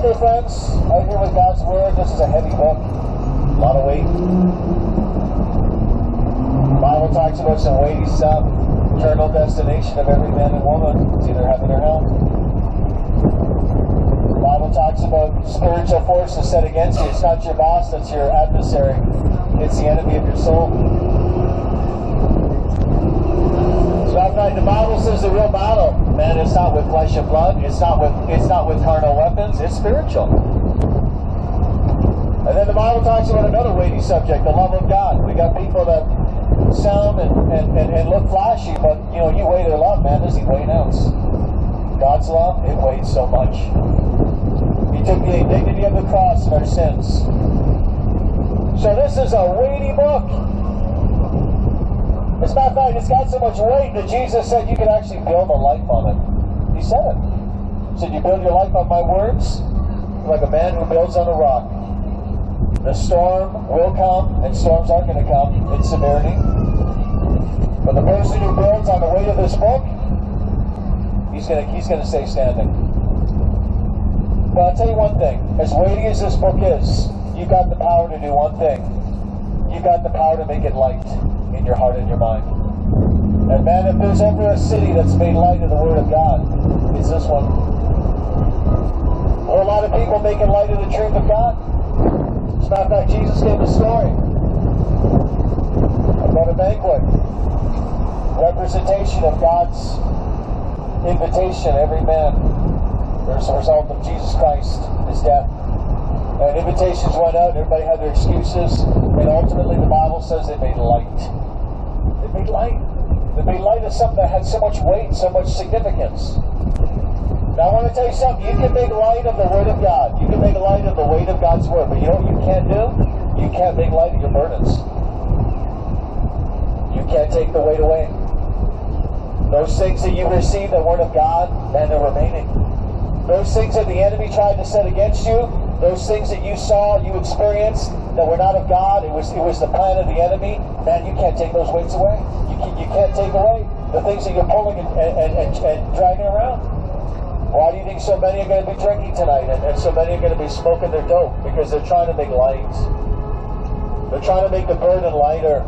Okay, friends, out here with God's Word. This is a heavy book. A lot of weight. The Bible talks about some weighty stuff. Eternal destination of every man and woman. It's either heaven or hell. The Bible talks about spiritual forces set against you. It's not your boss, that's your adversary. It's the enemy of your soul. So the Bible says the real battle, man, it's not with flesh and blood. It's not with carnal weapons. It's spiritual. And then the Bible talks about another weighty subject, the love of God. We got people that sound and look flashy, but you weigh their love, man, doesn't weigh an ounce. God's love, it weighs so much. He took the indignity of the cross and our sins. So this is a weighty book. As a matter of fact, it's got so much weight that Jesus said you could actually build a life on it. He said it. He said, you build your life on my words like a man who builds on a rock. The storm will come, and storms are going to come in severity. But the person who builds on the weight of this book, he's going to stay standing. But I'll tell you one thing. As weighty as this book is, you've got the power to do one thing. You've got the power to make it light in your heart and your mind. And man, if there's ever a city that's made light of the Word of God, it's this one. There are a lot of people making light of the truth of God. As a matter of fact, Jesus gave a story about a banquet. Representation of God's invitation, every man. As a result of Jesus Christ, His death. And invitations went out, and everybody had their excuses, and ultimately the Bible says they made light. They made light. They made light of something that had so much weight, so much significance. Now I want to tell you something. You can make light of the Word of God. You can make light of the weight of God's Word. But you know what you can't do? You can't make light of your burdens. You can't take the weight away. Those things that you received that weren't of God, man, they're remaining. Those things that the enemy tried to set against you, those things that you saw, you experienced, that were not of God, it was the plan of the enemy, man, you can't take those weights away. You can't take away the things that you're pulling and dragging around. Why do you think so many are going to be drinking tonight and so many are going to be smoking their dope? Because they're trying to make light. They're trying to make the burden lighter.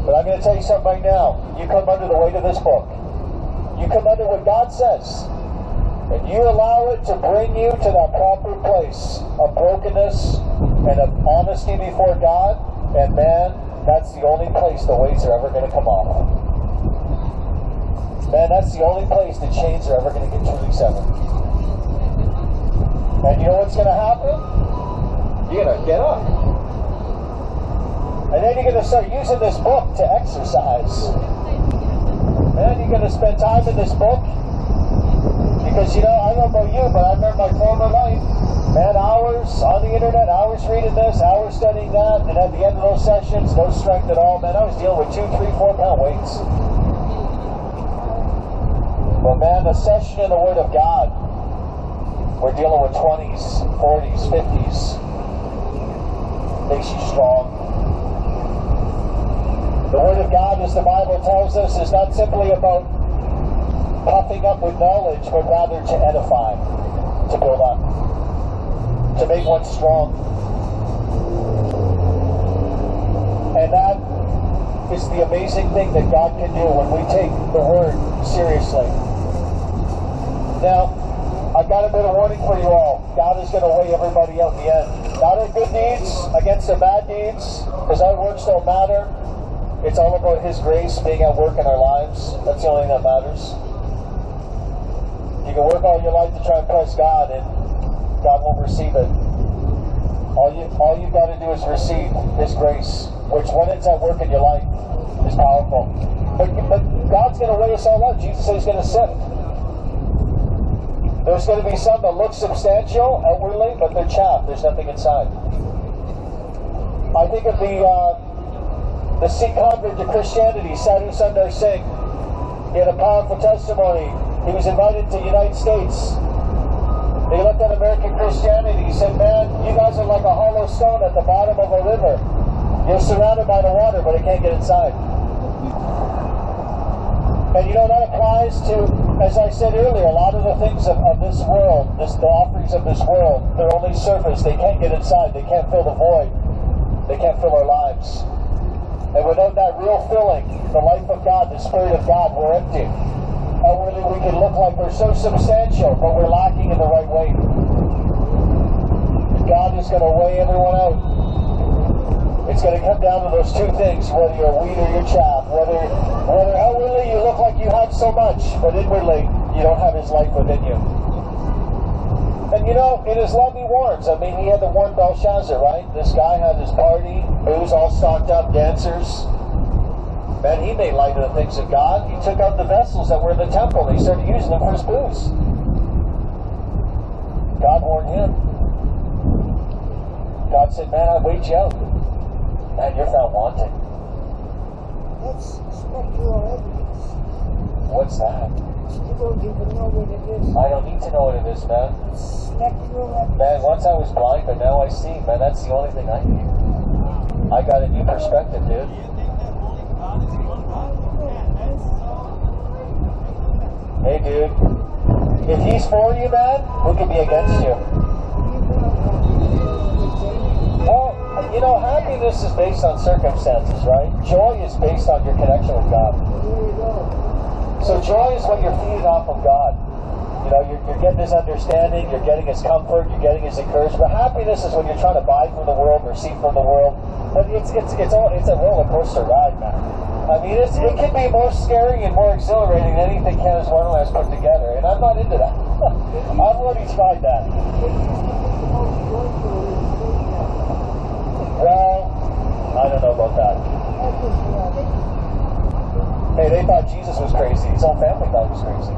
But I'm going to tell you something right now. You come under the weight of this book. You come under what God says. And you allow it to bring you to that proper place of brokenness and of honesty before God. And man, that's the only place the weights are ever going to come off. Man, that's the only place the chains are ever going to get truly severed. And you know what's going to happen? You're going to get up. And then you're going to start using this book to exercise. Man, you're going to spend time in this book. Because, I don't know about you, but I remember my former life. Man, hours on the internet, hours reading this, hours studying that, and at the end of those sessions, no strength at all. Man, I was dealing with 2, 3, 4 pound weights. But man, the session in the Word of God, we're dealing with 20s, 40s, 50s. Makes you strong. The Word of God, as the Bible tells us, is not simply about puffing up with knowledge, but rather to edify, to build up, to make one strong. And that is the amazing thing that God can do when we take the Word seriously. Now, I've got a bit of warning for you all. God is going to weigh everybody out in the end. Not our good deeds against their bad deeds, because our works don't matter. It's all about His grace being at work in our lives. That's the only thing that matters. You can work all your life to try and press God, and God won't receive it. All you've got to do is receive His grace, which when it's at work in your life is powerful. But God's going to weigh us all out. Jesus said He's going to sift. There's going to be some that look substantial outwardly, but they're chaff. There's nothing inside. I think of the Sikh convert to Christianity, Sadhu Sundar Singh. He had a powerful testimony. He was invited to the United States. They looked at American Christianity. He said, man, you guys are like a hollow stone at the bottom of a river. You're surrounded by the water, but it can't get inside. And that applies to As I said earlier, a lot of the things of this world, the offerings of this world, they're only surface. They can't get inside. They can't fill the void. They can't fill our lives. And without that real filling, the life of God, the Spirit of God, we're empty. Outwardly, we can look like we're so substantial, but we're lacking in the right way. God is going to weigh everyone out. It's going to come down to those two things, whether you're wheat or you're chaff, whether outwardly you look like you have so much, but inwardly you don't have His life within you. And you know, in His love He warns. I mean, He had to warn Belshazzar, right? This guy had his party, booze all stocked up, dancers. Man, he made light of the things of God. He took out the vessels that were in the temple and He started using them for His booze. God warned him. God said, man, I weighed you out. Man, you're found wanting. That's spectral evidence. What's that? You don't even know what it is. I don't need to know what it is, man. Spectral evidence. Man, once I was blind, but now I see. Man, that's the only thing I need. I got a new perspective, dude. Hey, dude. If He's for you, man, who can be against you? Well, you know, happiness is based on circumstances, right? Joy is based on your connection with God. So joy is when you're feeding off of God. You know, you're getting His understanding, you're getting His comfort, you're getting His encouragement. Happiness is when you're trying to buy from the world, receive from the world. But it's a roller coaster ride, man. I mean, it can be more scary and more exhilarating than anything Candace Wonderland has put together, and I'm not into that. I've already tried that. Well, I don't know about that. Hey, they thought Jesus was crazy. His whole family thought he was crazy.